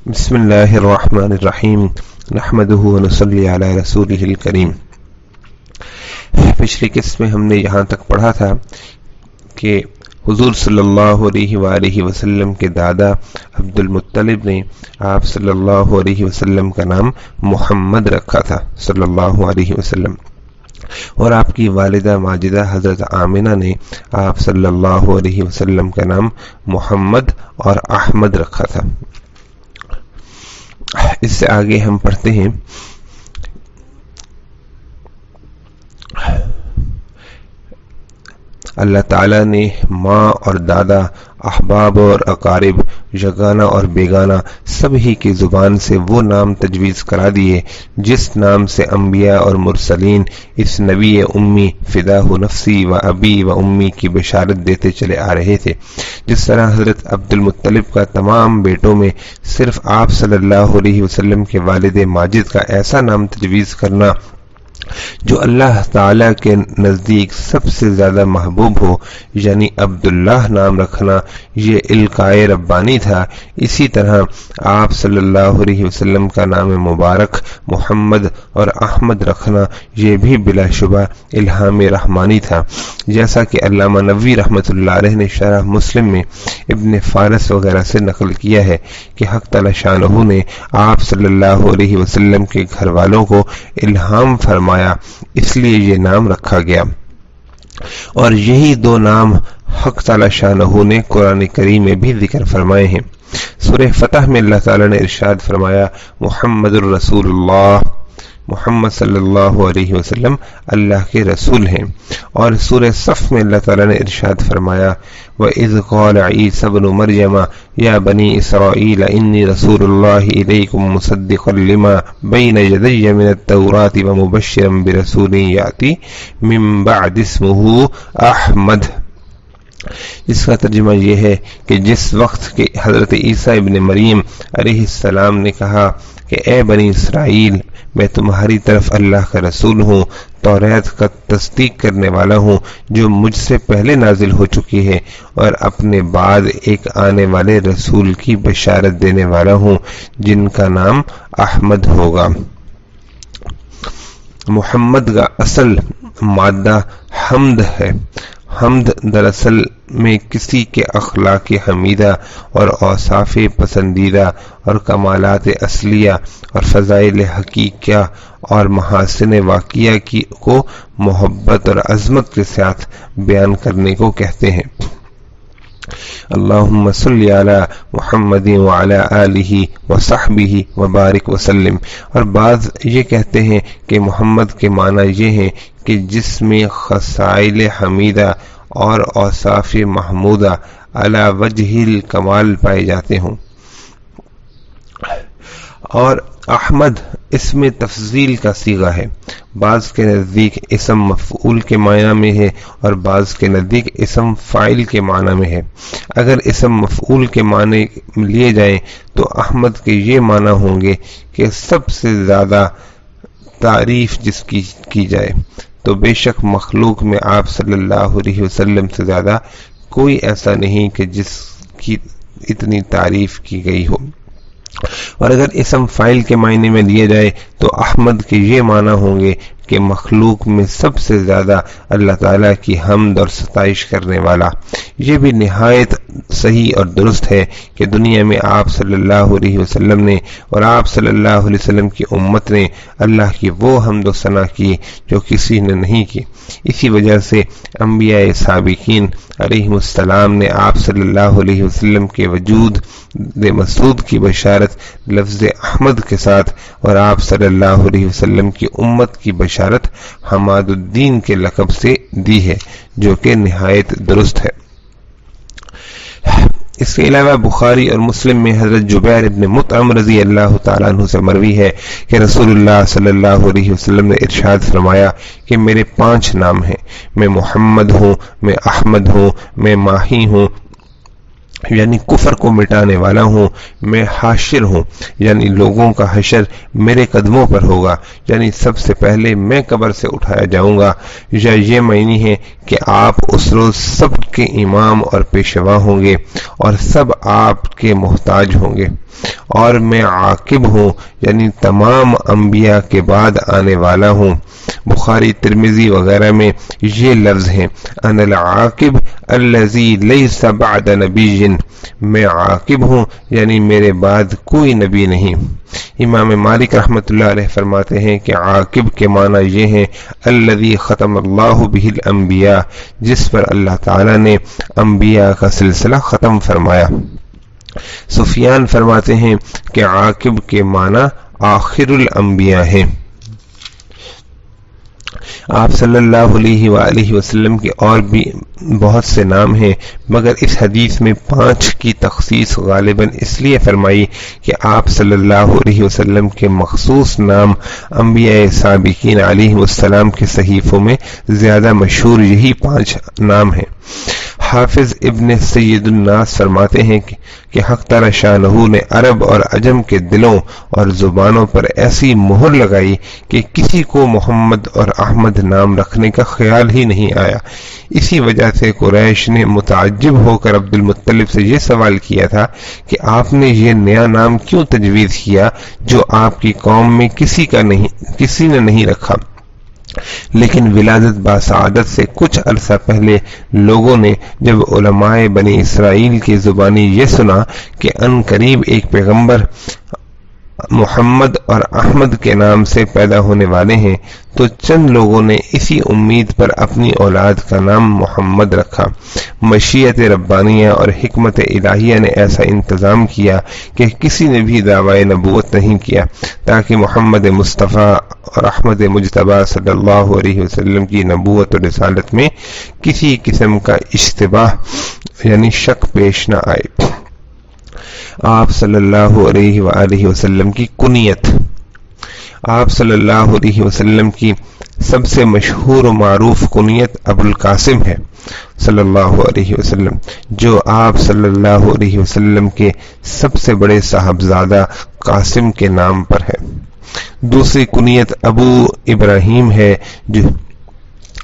بسم اللہ الرحمن الرحیم نحمدہ ونصلی علی رسولہ الکریم۔ پچھلی قسط میں ہم نے یہاں تک پڑھا تھا کہ حضور صلی اللہ علیہ وآلہ وسلم کے دادا عبد المطلب نے آپ صلی اللہ علیہ وسلم کا نام محمد رکھا تھا صلی اللہ علیہ وسلم، اور آپ کی والدہ ماجدہ حضرت آمنہ نے آپ صلی اللہ علیہ وسلم کا نام محمد اور احمد رکھا تھا۔ اس سے آگے ہم پڑھتے ہیں اللہ تعالیٰ نے ماں اور دادا، احباب اور اقارب، یگانہ اور بیگانہ سبھی کی زبان سے وہ نام تجویز کرا دیے جس نام سے انبیاء اور مرسلین اس نبی امی فداہ نفسی و ابی و امی کی بشارت دیتے چلے آ رہے تھے۔ جس طرح حضرت عبد المطلب کا تمام بیٹوں میں صرف آپ صلی اللہ علیہ وسلم کے والد ماجد کا ایسا نام تجویز کرنا جو اللہ تعالیٰ کے نزدیک سب سے زیادہ محبوب ہو، یعنی عبداللہ نام رکھنا، یہ القائے ربانی تھا، اسی طرح آپ صلی اللہ علیہ وسلم کا نام مبارک محمد اور احمد رکھنا یہ بھی بلا شبہ الہام رحمانی تھا، جیسا کہ علامہ نووی رحمۃ اللہ علیہ نے شرح مسلم میں ابن فارس وغیرہ سے نقل کیا ہے کہ حق تعالی شانہ نے آپ صلی اللہ علیہ وسلم کے گھر والوں کو الہام فرمایا، اس لیے یہ نام رکھا گیا، اور یہی دو نام حق تعالی شانہ نے قرآن کریم میں بھی ذکر فرمائے ہیں۔ سورہ فتح میں اللہ تعالی نے ارشاد فرمایا محمد الرسول اللہ، محمد صلی اللہ علیہ وسلم اللہ کے رسول ہیں، اور سورہ صف میں اللہ تعالی نے ارشاد فرمایا وَإِذْ قَالَ عِيسَى ابْنُ مَرْيَمَ يَا بَنِي إِسْرَائِيلَ إِنِّي رَسُولُ اللَّهِ إِلَيْكُمْ مُصَدِّقًا لِمَا بَيْنَ يَدَيَّ مِنَ التَّوْرَاةِ وَمُبَشِّرًا بِرَسُولٍ يَأْتِي مِن بَعْدِي اسْمُهُ أَحْمَدُ۔ اس کا ترجمہ یہ ہے کہ جس وقت کہ حضرت عیسیٰ ابن مریم علیہ السلام نے کہا کہ اے بنی اسرائیل، میں تمہاری طرف اللہ کا رسول ہوں، توریت کا تصدیق کرنے والا ہوں جو مجھ سے پہلے نازل ہو چکی ہے، اور اپنے بعد ایک آنے والے رسول کی بشارت دینے والا ہوں جن کا نام احمد ہوگا۔ محمد کا اصل مادہ حمد ہے۔ حمد دراصل میں کسی کے اخلاق حمیدہ اور اوصاف پسندیدہ اور کمالات اصلیہ اور فضائل حقیقیہ اور محاسن واقعہ کو محبت اور عظمت کے ساتھ بیان کرنے کو کہتے ہیں۔ اللہم صلی علی محمد وعلی آلہ وصحبہ وبارک وسلم۔ اور بعض یہ کہتے ہیں کہ محمد کے معنی یہ ہیں کہ جس میں خصائل حمیدہ اور اوصاف محمودہ علی وجہ الکمال پائے جاتے ہوں، اور احمد اسم تفضیل کا صیغہ ہے، بعض کے نزدیک اسم مفعول کے معنی میں ہے اور بعض کے نزدیک اسم فاعل کے معنی میں ہے۔ اگر اسم مفعول کے معنی لیے جائیں تو احمد کے یہ معنی ہوں گے کہ سب سے زیادہ تعریف جس کی جائے، تو بے شک مخلوق میں آپ صلی اللہ علیہ وسلم سے زیادہ کوئی ایسا نہیں کہ جس کی اتنی تعریف کی گئی ہو۔ اور اگر اسم فاعل کے معنی میں لیے جائے تو احمد کے یہ معنی ہوں گے کہ مخلوق میں سب سے زیادہ اللہ تعالیٰ کی حمد اور ستائش کرنے والا۔ یہ بھی نہایت صحیح اور درست ہے کہ دنیا میں آپ صلی اللہ علیہ وسلم نے اور آپ صلی اللہ علیہ وسلم کی امت نے اللہ کی وہ حمد و ثنا کی جو کسی نے نہیں کی۔ اسی وجہ سے انبیاء سابقین علیہ السلام نے آپ صلی اللہ علیہ وسلم کے وجود مسعود کی بشارت لفظ احمد کے ساتھ، اور آپ صلی اللہ علیہ وسلم کی امت کی بشارت حماد الدین کے لقب سے دی ہے، جو کہ نہایت درست ہے۔ اس کے علاوہ بخاری اور مسلم میں حضرت جبیر ابن مطعم رضی اللہ تعالیٰ عنہ سے مروی ہے کہ رسول اللہ صلی اللہ علیہ وسلم نے ارشاد فرمایا کہ میرے 5 نام ہیں، میں محمد ہوں، میں احمد ہوں، میں ماہی ہوں یعنی کفر کو مٹانے والا ہوں، میں حاشر ہوں یعنی لوگوں کا حشر میرے قدموں پر ہوگا، یعنی سب سے پہلے میں قبر سے اٹھایا جاؤں گا، یا یہ معنی ہے کہ آپ اس روز سب کے امام اور پیشوا ہوں گے اور سب آپ کے محتاج ہوں گے، اور میں عاقب ہوں یعنی تمام انبیاء کے بعد آنے والا ہوں۔ بخاری، ترمذی وغیرہ میں یہ لفظ ہیں، انا العاقب الذی لیس بعد نبی، میں عاقب ہوں یعنی میرے بعد کوئی نبی نہیں۔ امام مالک رحمۃ اللہ علیہ فرماتے ہیں کہ عاقب کے معنی یہ ہیں الذی ختم اللہ بہ الانبیاء، جس پر اللہ تعالی نے انبیاء کا سلسلہ ختم فرمایا۔ سفیان فرماتے ہیں کہ عاقب کے معنی آخر الانبیاء ہیں۔ آپ صلی اللہ علیہ وآلہ وسلم کے اور بھی بہت سے نام ہیں، مگر اس حدیث میں 5 کی تخصیص غالباً اس لیے فرمائی کہ آپ صلی اللہ علیہ وسلم کے مخصوص نام انبیاء سابقین علیہ السلام کے صحیفوں میں زیادہ مشہور یہی 5 نام ہیں۔ حافظ ابن سید الناس فرماتے ہیں کہ حق تعالی شانہ نے عرب اور عجم کے دلوں اور زبانوں پر ایسی مہر لگائی کہ کسی کو محمد اور احمد نام رکھنے کا خیال ہی نہیں آیا۔ اسی وجہ سے قریش نے متعجب ہو کر عبد المطلب سے یہ سوال کیا تھا کہ آپ نے یہ نیا نام کیوں تجویز کیا جو آپ کی قوم میں کسی نے نہیں رکھا؟ لیکن ولادت باسعادت سے کچھ عرصہ پہلے لوگوں نے جب علماء بنی اسرائیل کی زبانی یہ سنا کہ ان قریب ایک پیغمبر محمد اور احمد کے نام سے پیدا ہونے والے ہیں تو چند لوگوں نے اسی امید پر اپنی اولاد کا نام محمد رکھا۔ مشیت ربانیہ اور حکمت الہیہ نے ایسا انتظام کیا کہ کسی نے بھی دعوی نبوت نہیں کیا تاکہ محمد مصطفیٰ اور احمد مجتبیٰ صلی اللہ علیہ وسلم کی نبوت و رسالت میں کسی قسم کا اشتباہ یعنی شک پیش نہ آئے۔ آپ صلی اللہ علیہ وآلہ وسلم کی کنیت۔ آپ صلی اللہ علیہ وسلم کی سب سے مشہور و معروف کنیت ابو القاسم ہے صلی اللہ علیہ وسلم، جو آپ صلی اللہ علیہ وسلم کے سب سے بڑے صاحبزادہ قاسم کے نام پر ہے۔ دوسری کنیت ابو ابراہیم ہے، جو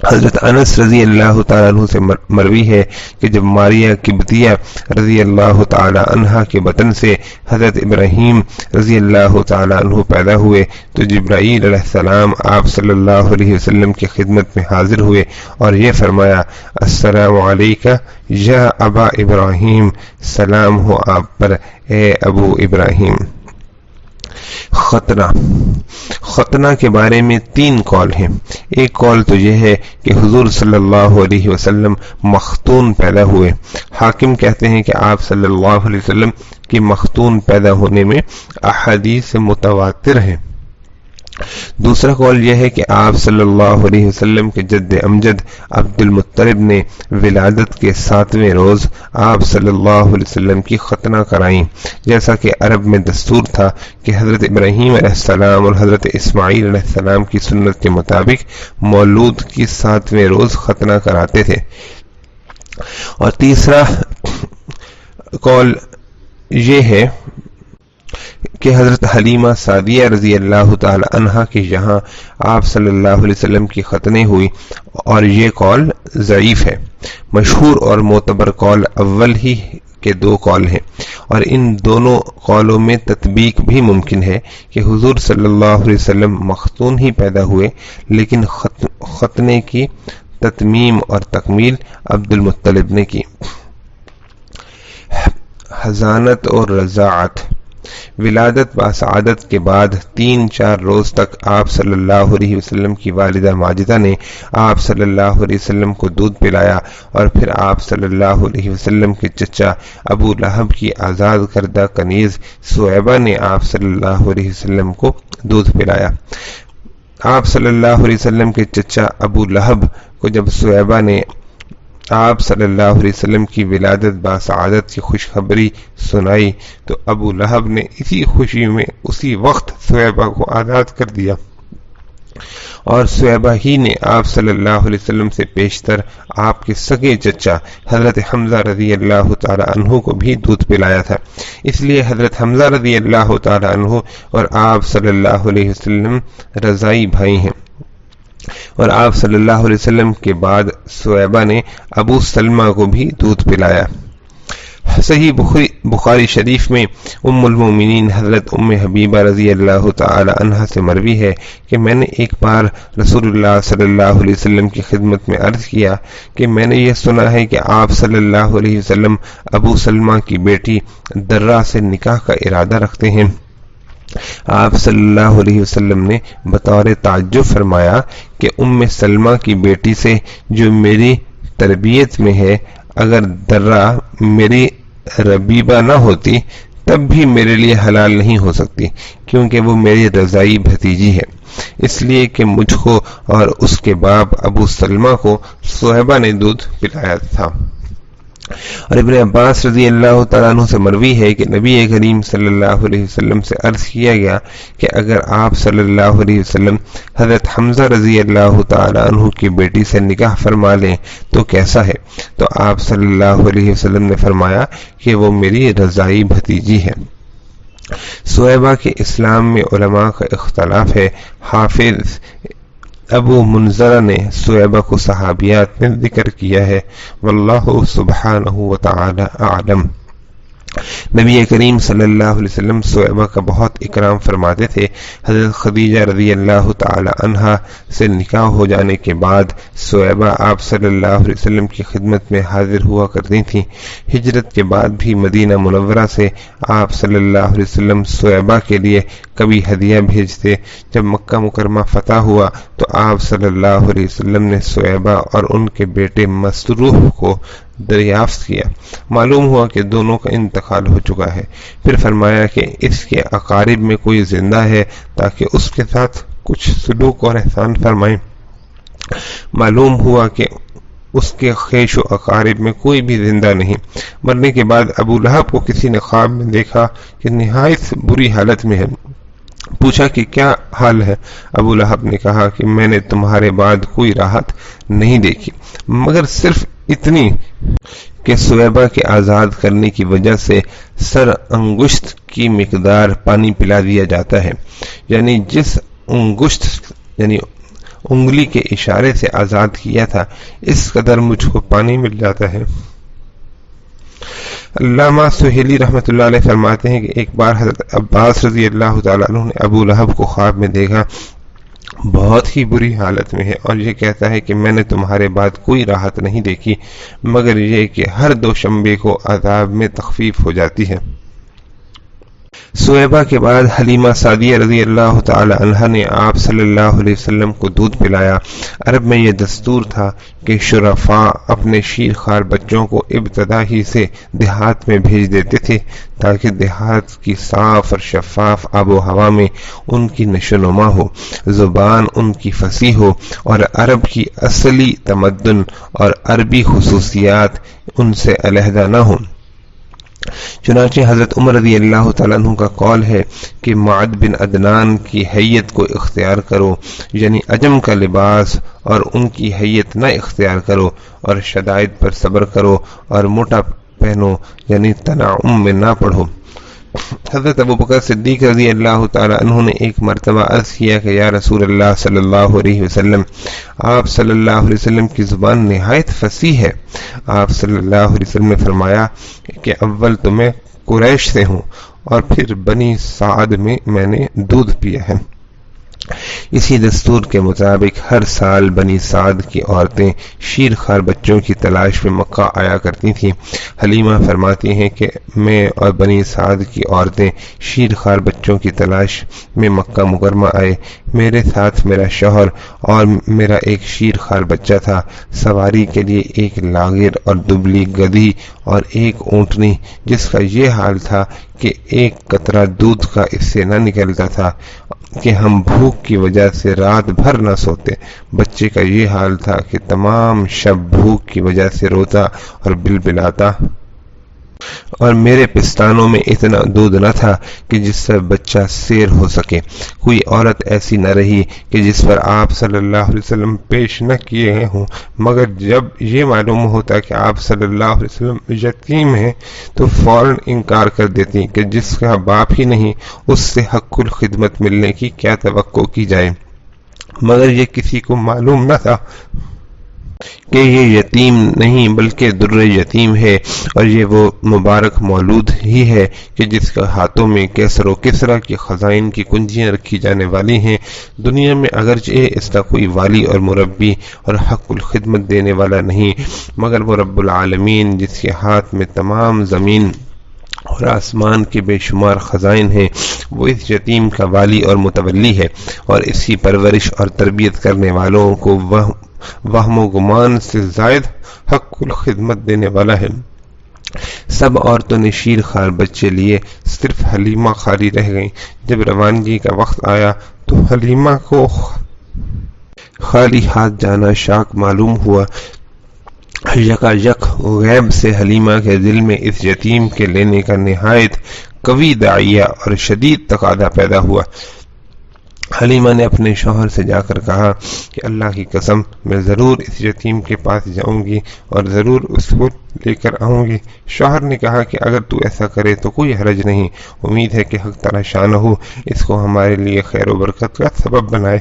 حضرت انس رضی اللہ تعالیٰ عنہ سے مروی ہے کہ جب ماریہ قبطیہ رضی اللہ تعالیٰ عنہ کے بطن سے حضرت ابراہیم رضی اللہ تعالیٰ عنہ پیدا ہوئے تو جبرائیل علیہ السلام آپ صلی اللہ علیہ وسلم کی خدمت میں حاضر ہوئے اور یہ فرمایا، السلام علیکہ یا ابا ابراہیم، سلام ہو آپ پر اے ابو ابراہیم۔ ختنہ کے بارے میں 3 قول ہیں۔ ایک قول تو یہ ہے کہ حضور صلی اللہ علیہ وسلم مختون پیدا ہوئے۔ حاکم کہتے ہیں کہ آپ صلی اللہ علیہ وسلم کی مختون پیدا ہونے میں احادیث متواتر ہیں۔ دوسرا قول یہ ہے کہ آپ صلی اللہ علیہ وسلم کے جد امجد عبد المطلب نے ولادت کے 7ویں روز آپ صلی اللہ علیہ وسلم کی ختنہ کرائیں، جیسا کہ عرب میں دستور تھا کہ حضرت ابراہیم علیہ السلام اور حضرت اسماعیل علیہ السلام کی سنت کے مطابق مولود کی 7ویں روز ختنہ کراتے تھے۔ اور تیسرا قول یہ ہے کہ حضرت حلیمہ سعدیہ رضی اللہ تعالی عنہا کے یہاں آپ صلی اللہ علیہ وسلم کی ختنیں ہوئی، اور یہ قول ضعیف ہے۔ مشہور اور معتبر قول اول ہی کے 2 قول ہیں، اور ان دونوں قولوں میں تطبیق بھی ممکن ہے کہ حضور صلی اللہ علیہ وسلم مختون ہی پیدا ہوئے، لیکن ختنے کی تتمیم اور تکمیل عبد المطلب نے کی۔ حضانت اور رضاعت۔ ولادت باسعادت کے بعد 3-4 روز تک آپ صلی اللہ علیہ وسلم کی والدہ ماجدہ نے آپ صلی اللہ علیہ وسلم کو دودھ پلایا، اور پھر آپ صلی اللہ علیہ وسلم کے چچا ابو لہب کی آزاد کردہ کنیز سویبہ نے آپ صلی اللہ علیہ وسلم کو دودھ پلایا۔ آپ صلی اللہ علیہ وسلم کے چچا ابو لہب کو جب سویبہ نے آپ صلی اللہ علیہ وسلم کی ولادت باسعادت کی خوشخبری سنائی تو ابو لہب نے اسی خوشی میں اسی وقت سویبہ کو آزاد کر دیا، اور سویبہ ہی نے آپ صلی اللہ علیہ وسلم سے پیشتر آپ کے سگے چچا حضرت حمزہ رضی اللہ تعالی عنہ کو بھی دودھ پلایا تھا۔ اس لیے حضرت حمزہ رضی اللہ تعالی عنہ اور آپ صلی اللہ علیہ وسلم رضائی بھائی ہیں، اور آپ صلی اللہ علیہ وسلم کے بعد سویبہ نے ابو سلمہ کو بھی دودھ پلایا۔ صحیح بخاری شریف میں ام المومنین حضرت ام حبیبہ رضی اللہ تعالی عنہا سے مروی ہے کہ میں نے ایک بار رسول اللہ صلی اللہ علیہ وسلم کی خدمت میں عرض کیا کہ میں نے یہ سنا ہے کہ آپ صلی اللہ علیہ وسلم ابو سلمہ کی بیٹی درہ سے نکاح کا ارادہ رکھتے ہیں۔ آپ صلی اللہ علیہ وسلم نے بطور تعجب فرمایا کہ ام سلمہ کی بیٹی سے جو میری تربیت میں ہے، اگر درہ میری ربیبہ نہ ہوتی تب بھی میرے لیے حلال نہیں ہو سکتی، کیونکہ وہ میری رضائی بھتیجی ہے، اس لیے کہ مجھ کو اور اس کے باپ ابو سلمہ کو صہیبہ نے دودھ پلایا تھا۔ اور ابن عباس رضی اللہ تعالیٰ عنہ سے مروی ہے کہ نبی کریم صلی اللہ علیہ وسلم سے عرض کیا گیا کہ اگر آپ صلی اللہ علیہ وسلم حضرت حمزہ رضی اللہ تعالیٰ عنہ کی بیٹی سے نکاح فرما لیں تو کیسا ہے؟ تو آپ صلی اللہ علیہ وسلم نے فرمایا کہ وہ میری رضائی بھتیجی ہے۔ صہیبہ کے اسلام میں علماء کا اختلاف ہے۔ حافظ ابو منذر نے صہیبہ کو صحابیات میں ذکر کیا ہے، واللہ سبحانہ وتعالی اعلم۔ نبی کریم صلی اللہ علیہ وسلم صہیبہ کا بہت اکرام فرماتے تھے۔ حضرت خدیجہ رضی اللہ تعالی عنہا سے نکاح ہو جانے کے بعد صہیبہ آپ صلی اللہ علیہ وسلم کی خدمت میں حاضر ہوا کرتی تھیں۔ ہجرت کے بعد بھی مدینہ منورہ سے آپ صلی اللہ علیہ وسلم صہیبہ کے لیے کبھی ہدیہ بھیجتے۔ جب مکہ مکرمہ فتح ہوا تو آپ صلی اللہ علیہ وسلم نے صہیبہ اور ان کے بیٹے مسروح کو دریافت کیا۔ معلوم ہوا کہ دونوں کا انتقال ہو چکا ہے۔ پھر فرمایا کہ اس کے اقارب میں کوئی زندہ ہے تاکہ اس کے ساتھ کچھ سلوک اور احسان فرمائیں۔ معلوم ہوا کہ اس کے خیش و اقارب میں کوئی بھی زندہ نہیں۔ مرنے کے بعد ابو لہب کو کسی نے خواب میں دیکھا کہ نہایت بری حالت میں ہے۔ پوچھا کہ کیا حال ہے؟ ابو لہب نے کہا کہ میں نے تمہارے بعد کوئی راحت نہیں دیکھی مگر صرف اتنی کہ صہیبہ کے آزاد کرنے کی وجہ سے سر انگشت کی مقدار پانی پلا دیا جاتا ہے، یعنی جس انگشت یعنی انگلی کے اشارے سے آزاد کیا تھا اس قدر مجھ کو پانی مل جاتا ہے۔ علامہ سہیلی رحمۃ اللہ علیہ فرماتے ہیں کہ ایک بار حضرت عباس رضی اللہ تعالیٰ عنہ نے ابو لہب کو خواب میں دیکھا، بہت ہی بری حالت میں ہے، اور یہ کہتا ہے کہ میں نے تمہارے بعد کوئی راحت نہیں دیکھی مگر یہ کہ ہر دوشنبے کو عذاب میں تخفیف ہو جاتی ہے۔ صہیبہ کے بعد حلیمہ سعدیہ رضی اللہ تعالی عنہا نے آپ صلی اللہ علیہ وسلم کو دودھ پلایا۔ عرب میں یہ دستور تھا کہ شرفاء اپنے شیر خوار بچوں کو ابتدا ہی سے دیہات میں بھیج دیتے تھے تاکہ دیہات کی صاف اور شفاف آب و ہوا میں ان کی نشو و نما ہو، زبان ان کی فصیح ہو اور عرب کی اصلی تمدن اور عربی خصوصیات ان سے علیحدہ نہ ہوں۔ چنانچہ حضرت عمر رضی اللہ تعالیٰ عنہ کا قول ہے کہ معد بن عدنان کی حیت کو اختیار کرو، یعنی عجم کا لباس، اور ان کی حیت نہ اختیار کرو، اور شدائد پر صبر کرو اور موٹا پہنو، یعنی تنعم میں نہ پڑھو۔ حضرت ابوبکر صدیق رضی اللہ تعالیٰ عنہ نے ایک مرتبہ عرض کیا کہ یا رسول اللہ صلی اللہ علیہ وسلم، آپ صلی اللہ علیہ وسلم کی زبان نہایت فصیح ہے۔ آپ صلی اللہ علیہ وسلم نے فرمایا کہ اول تو میں قریش سے ہوں اور پھر بنی سعد میں نے دودھ پیا ہے۔ اسی دستور کے مطابق ہر سال بنی سعد کی عورتیں شیر خوار بچوں کی تلاش میں مکہ آیا کرتی تھیں۔ حلیمہ فرماتی ہیں کہ میں اور بنی سعد کی عورتیں شیر خوار بچوں کی تلاش میں مکہ مکرمہ آئے۔ میرے ساتھ میرا شوہر اور میرا ایک شیر خوار بچہ تھا۔ سواری کے لیے ایک لاغر اور دبلی گدھی اور ایک اونٹنی جس کا یہ حال تھا کہ ایک قطرہ دودھ کا اس سے نہ نکلتا تھا کہ ہم بھوک کی وجہ سے رات بھر نہ سوتے۔ بچے کا یہ حال تھا کہ تمام شب بھوک کی وجہ سے روتا اور بلبلاتا، اور میرے پستانوں میں اتنا دودھ نہ تھا کہ جس سے بچہ سیر ہو سکے۔ کوئی عورت ایسی نہ رہی کہ جس پر آپ صلی اللہ علیہ وسلم پیش نہ کیے ہوں، مگر جب یہ معلوم ہوتا کہ آپ صلی اللہ علیہ وسلم یتیم ہیں تو فوراً انکار کر دیتی کہ جس کا باپ ہی نہیں اس سے حق الخدمت ملنے کی کیا توقع کی جائے، مگر یہ کسی کو معلوم نہ تھا۔ کہ یہ یتیم نہیں بلکہ در یتیم ہے، اور یہ وہ مبارک مولود ہی ہے کہ جس کے ہاتھوں میں کیسر و کسرا کی خزائن کی کنجیاں رکھی جانے والی ہیں۔ دنیا میں اگرچہ اس کا کوئی والی اور مربی اور حق الخدمت دینے والا نہیں، مگر وہ رب العالمین جس کے ہاتھ میں تمام زمین اور آسمان کے بے شمار خزائن ہیں، وہ اس یتیم کا والی اور متولی ہے، اور اس کی پرورش اور تربیت کرنے والوں کو وہم و گمان سے زائد حق الخدمت دینے والا ہے۔ سب عورتوں نے شیر خوار بچے لیے، صرف حلیمہ خالی رہ گئیں۔ جب روانگی کا وقت آیا تو حلیمہ کو خالی ہاتھ جانا شاک معلوم ہوا۔ یکایک غیب سے حلیمہ کے دل میں اس یتیم کے لینے کا نہایت قوی داعیہ اور شدید تقاضا پیدا ہوا۔ حلیمہ نے اپنے شوہر سے جا کر کہا کہ اللہ کی قسم میں ضرور اس یتیم کے پاس جاؤں گی اور ضرور اس کو لے کر آؤں گی۔ شوہر نے کہا کہ اگر تو ایسا کرے تو کوئی حرج نہیں، امید ہے کہ حق تعالی شانہ اس کو ہمارے لیے خیر و برکت کا سبب بنائے۔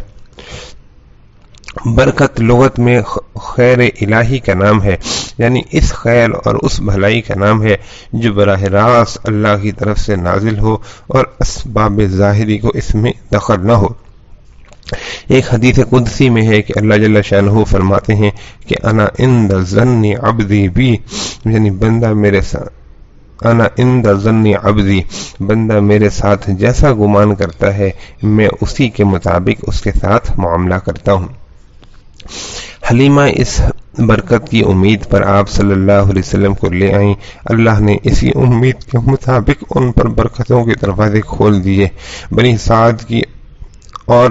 برکت لغت میں خیر الہی کا نام ہے، یعنی اس خیر اور اس بھلائی کا نام ہے جو براہ راست اللہ کی طرف سے نازل ہو اور اسباب ظاہری کو اس میں دخل نہ ہو۔ ایک حدیث قدسی میں ہے کہ اللہ جل شانہ فرماتے ہیں کہ انا عند ظن عبدی بی، یعنی بندہ میرے ساتھ انا عند ظن عبدی، بندہ میرے ساتھ جیسا گمان کرتا ہے میں اسی کے مطابق اس کے ساتھ معاملہ کرتا ہوں۔ حلیمہ اس برکت کی امید پر آپ صلی اللہ علیہ وسلم کو لے آئیں۔ اللہ نے اسی امید کے مطابق ان پر برکتوں کے دروازے کھول دیے۔ بنی سعد کی اور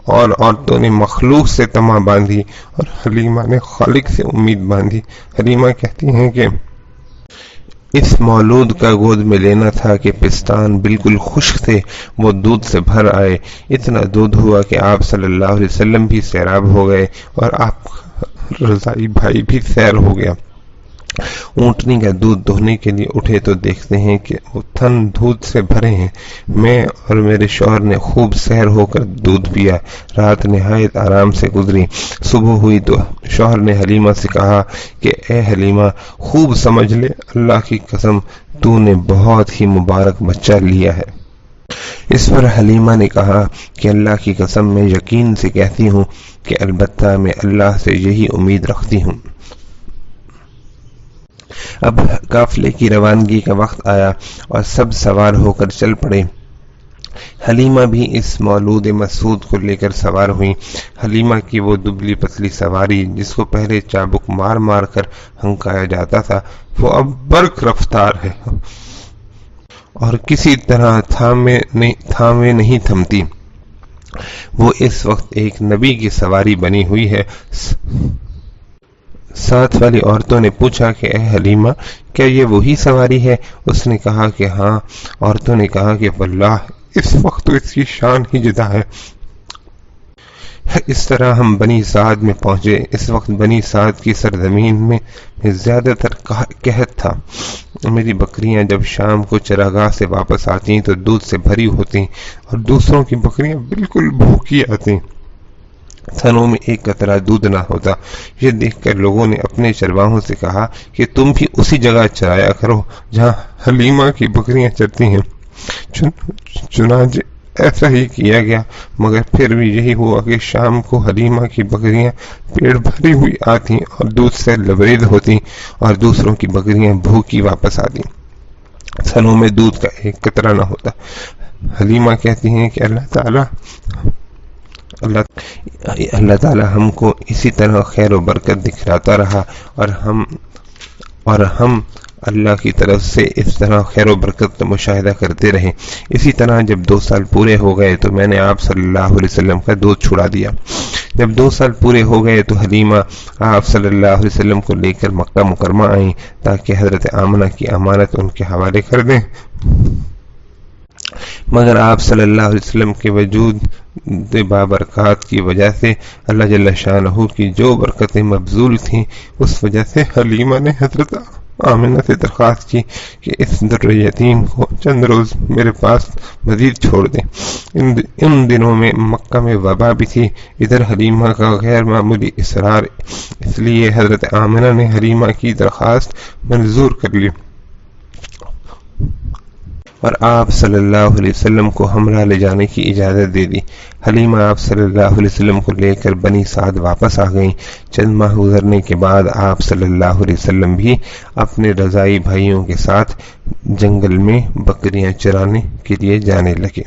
عورتوں نے مخلوق سے طمع باندھی اور حلیمہ نے خالق سے امید باندھی۔ حلیمہ کہتی ہیں کہ اس مولود کا گود میں لینا تھا کہ پستان بالکل خشک تھے، وہ دودھ سے بھر آئے۔ اتنا دودھ ہوا کہ آپ صلی اللہ علیہ وسلم بھی سیراب ہو گئے اور آپ کا رضائی بھائی بھی سیر ہو گیا۔ اونٹنی کا دودھ دہنے کے لیے اٹھے تو دیکھتے ہیں کہ وہ تھن دودھ سے بھرے ہیں۔ میں اور میرے شوہر نے خوب سیر ہو کر دودھ پیا۔ رات نہایت آرام سے گزری۔ صبح ہوئی تو شوہر نے حلیمہ سے کہا کہ اے حلیمہ، خوب سمجھ لے، اللہ کی قسم تو نے بہت ہی مبارک بچہ لیا ہے۔ اس پر حلیمہ نے کہا کہ اللہ کی قسم میں یقین سے کہتی ہوں کہ البتہ میں اللہ سے یہی امید رکھتی ہوں۔ اب قافلے کی روانگی کا وقت آیا اور سب سوار ہو کر چل پڑے۔ حلیمہ بھی اس مولود مسعود کو لے کر سوار ہوئیں۔ حلیمہ کی وہ دبلی پتلی سواری جس کو پہلے چابک مار مار کر ہنکایا جاتا تھا، وہ اب برق رفتار ہے اور کسی طرح تھامے نہیں تھمتی۔ وہ اس وقت ایک نبی کی سواری بنی ہوئی ہے۔ ساتھ والی عورتوں نے پوچھا کہ اے حلیمہ، کیا یہ وہی سواری ہے؟ اس نے کہا کہ ہاں۔ عورتوں نے کہا کہ واللہ اس وقت تو اس کی شان ہی جدا ہے۔ اس طرح ہم بنی سعد میں پہنچے۔ اس وقت بنی سعد کی سرزمین میں زیادہ تر قحط تھا۔ میری بکریاں جب شام کو چراگاہ سے واپس آتی تو دودھ سے بھری ہوتی اور دوسروں کی بکریاں بالکل بھوکی آتی، تھنوں میں ایک قطرہ دودھ نہ ہوتا۔ یہ دیکھ کر لوگوں نے اپنے چرواہوں سے کہا کہ تم بھی اسی جگہ چرایا کرو جہاں حلیمہ کی بکریاں چرتی ہیں۔ چنانچہ ایسا ہی کیا گیا، مگر پھر بھی یہی ہوا کہ شام کو حلیمہ کی بکریاں پیٹ بھری ہوئی آتی اور دودھ سے لبریز ہوتی اور دوسروں کی بکریاں بھوکی واپس آتی، تھنوں میں دودھ کا ایک قطرہ نہ ہوتا۔ حلیمہ کہتی ہیں کہ اللہ تعالی ہم کو اسی طرح خیر و برکت دکھلاتا رہا اور ہم اللہ کی طرف سے اس طرح خیر و برکت کا مشاہدہ کرتے رہے۔ اسی طرح جب 2 سال پورے ہو گئے تو میں نے آپ صلی اللہ علیہ وسلم کا دودھ چھڑا دیا۔ جب 2 سال پورے ہو گئے تو حلیمہ آپ صلی اللہ علیہ وسلم کو لے کر مکہ مکرمہ آئیں تاکہ حضرت آمنہ کی امانت ان کے حوالے کر دیں، مگر آپ صلی اللہ علیہ وسلم کے وجود بابرکات کی وجہ سے اللہ جل شانہ کی جو برکتیں مبذول تھیں، اس وجہ سے حلیمہ نے حضرت آمنہ سے درخواست کی کہ اس در یتیم کو چند روز میرے پاس مزید چھوڑ دیں۔ ان دنوں میں مکہ میں وبا بھی تھی۔ ادھر حلیمہ کا غیر معمولی اصرار، اس لیے حضرت آمنہ نے حلیمہ کی درخواست منظور کر لی اور آپ صلی اللہ علیہ وسلم کو ہمراہ لے جانے کی اجازت دے دی۔ حلیمہ آپ صلی اللہ علیہ وسلم کو لے کر بنی سعد واپس آ گئیں۔ چند ماہ گزرنے کے بعد آپ صلی اللہ علیہ وسلم بھی اپنے رضاعی بھائیوں کے ساتھ جنگل میں بکریاں چرانے کے لیے جانے لگے۔